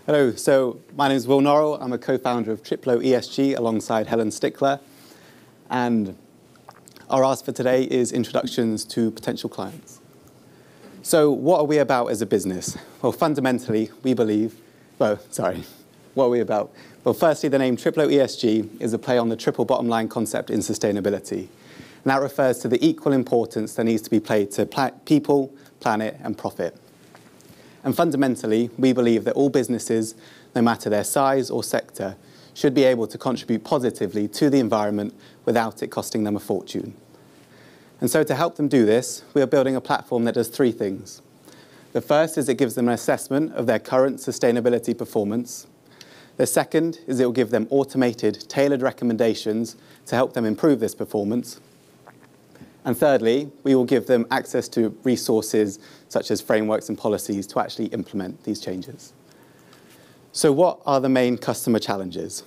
Hello, so my name is Will Norrell. I'm a co-founder of Triplo ESG alongside Helen Stickler. And our ask for today is introductions to potential clients. So what are we about as a business? Well, fundamentally, we believe, what are we about? Well, firstly, the name Triplo ESG is a play on the triple bottom line concept in sustainability. And that refers to the equal importance that needs to be played to people, planet, and profit. And fundamentally, we believe that all businesses, no matter their size or sector, should be able to contribute positively to the environment without it costing them a fortune. And so to help them do this, we are building a platform that does three things. The first is it gives them an assessment of their current sustainability performance. The second is it will give them automated, tailored recommendations to help them improve this performance. And thirdly, we will give them access to resources such as frameworks and policies to actually implement these changes. So what are the main customer challenges?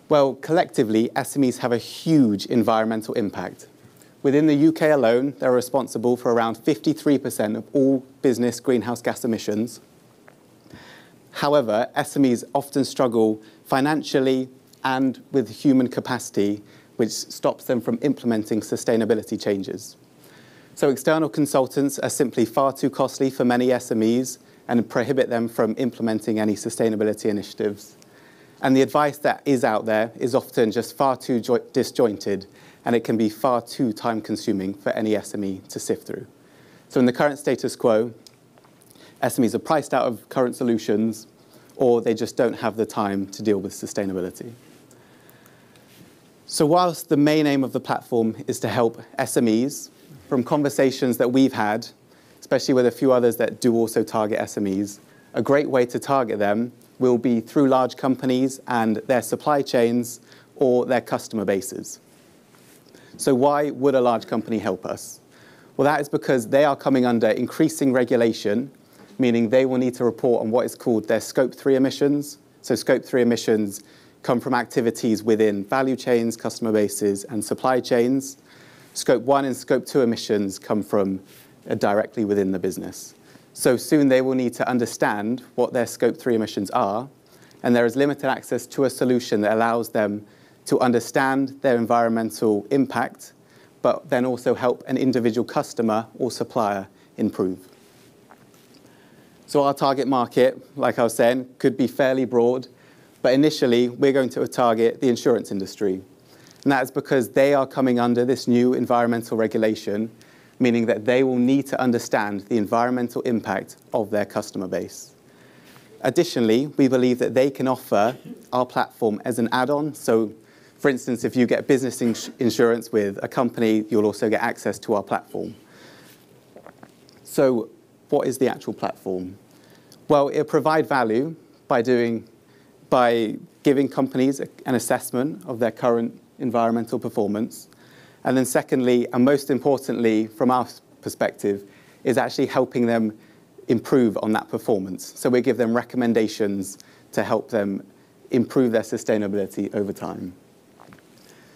Well, collectively, SMEs have a huge environmental impact. Within the UK alone, they're responsible for around 53% of all business greenhouse gas emissions. However, SMEs often struggle financially and with human capacity, which stops them from implementing sustainability changes. So external consultants are simply far too costly for many SMEs and prohibit them from implementing any sustainability initiatives. And the advice that is out there is often just far too disjointed, and it can be far too time-consuming for any SME to sift through. So in the current status quo, SMEs are priced out of current solutions, or they just don't have the time to deal with sustainability. So whilst the main aim of the platform is to help SMEs, from conversations that we've had, especially with a few others that do also target SMEs, a great way to target them will be through large companies and their supply chains or their customer bases. So why would a large company help us? Well, that is because they are coming under increasing regulation, meaning they will need to report on what is called their Scope 3 emissions. So Scope 3 emissions come from activities within value chains, customer bases, and supply chains. Scope 1 and Scope 2 emissions come from directly within the business. So soon they will need to understand what their Scope 3 emissions are, and there is limited access to a solution that allows them to understand their environmental impact, but then also help an individual customer or supplier improve. So our target market, like I was saying, could be fairly broad. But initially, we're going to target the insurance industry. And that is because they are coming under this new environmental regulation, meaning that they will need to understand the environmental impact of their customer base. Additionally, we believe that they can offer our platform as an add-on. So, for instance, if you get business insurance with a company, you'll also get access to our platform. So what is the actual platform? Well, it'll provide value by giving companies an assessment of their current environmental performance. And then secondly, and most importantly, from our perspective, is actually helping them improve on that performance. So we give them recommendations to help them improve their sustainability over time.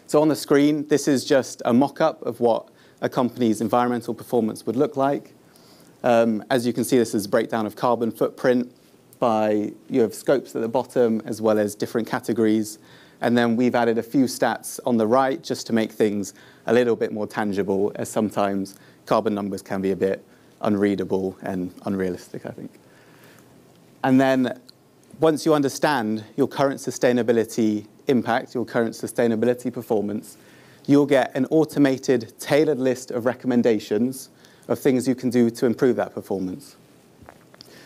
So on the screen, this is just a mock-up of what a company's environmental performance would look like. As you can see, this is a breakdown of carbon footprint. You have scopes at the bottom as well as different categories. And then we've added a few stats on the right just to make things a little bit more tangible, as sometimes carbon numbers can be a bit unreadable and unrealistic, I think. And then once you understand your current sustainability impact, your current sustainability performance, you'll get an automated, tailored list of recommendations of things you can do to improve that performance.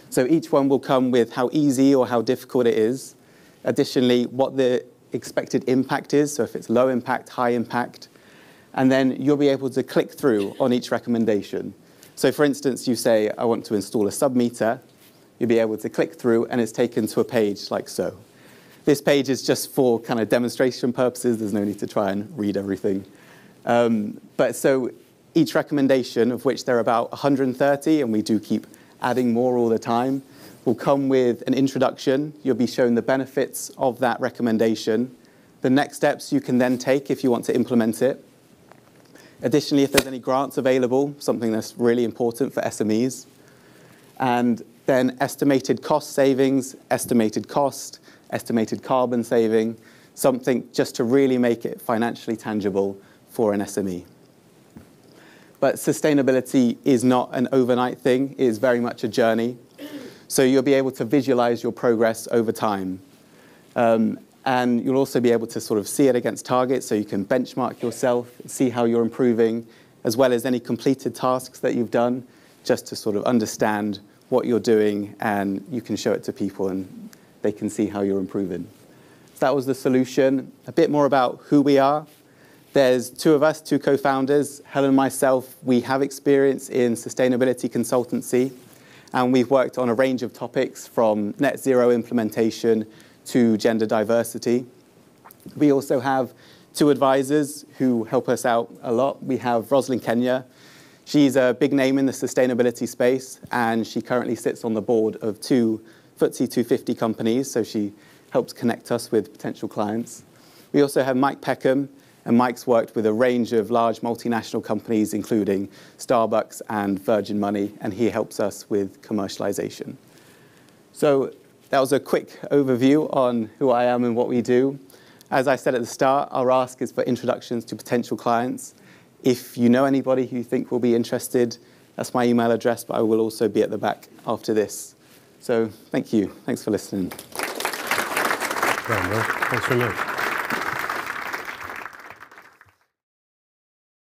So each one will come with how easy or how difficult it is. Additionally, what the expected impact is, so if it's low impact, high impact. And then you'll be able to click through on each recommendation. So for instance, you say, I want to install a sub-meter. You'll be able to click through and it's taken to a page like so. This page is just for kind of demonstration purposes. There's no need to try and read everything. But so each recommendation, of which there are about 130, and we do keep adding more all the time, will come with an introduction. You'll be shown the benefits of that recommendation, the next steps you can then take if you want to implement it. Additionally, if there's any grants available, something that's really important for SMEs. And then estimated cost savings, estimated cost, estimated carbon saving, something just to really make it financially tangible for an SME. But sustainability is not an overnight thing. It is very much a journey. So you'll be able to visualize your progress over time. And you'll also be able to sort of see it against targets, so you can benchmark yourself, see how you're improving, as well as any completed tasks that you've done, just to sort of understand what you're doing, and you can show it to people and they can see how you're improving. So that was the solution. A bit more about who we are. There's two of us, two co-founders, Helen and myself. We have experience in sustainability consultancy, and we've worked on a range of topics from net zero implementation to gender diversity. We also have two advisors who help us out a lot. We have Rosalind Kenya. She's a big name in the sustainability space, and she currently sits on the board of two FTSE 250 companies, so she helps connect us with potential clients. We also have Mike Peckham, and Mike's worked with a range of large multinational companies, including Starbucks and Virgin Money, and he helps us with commercialization. So that was a quick overview on who I am and what we do. As I said at the start, our ask is for introductions to potential clients. If you know anybody who you think will be interested, that's my email address, but I will also be at the back after this. So thank you. Thanks for listening. Thanks very much.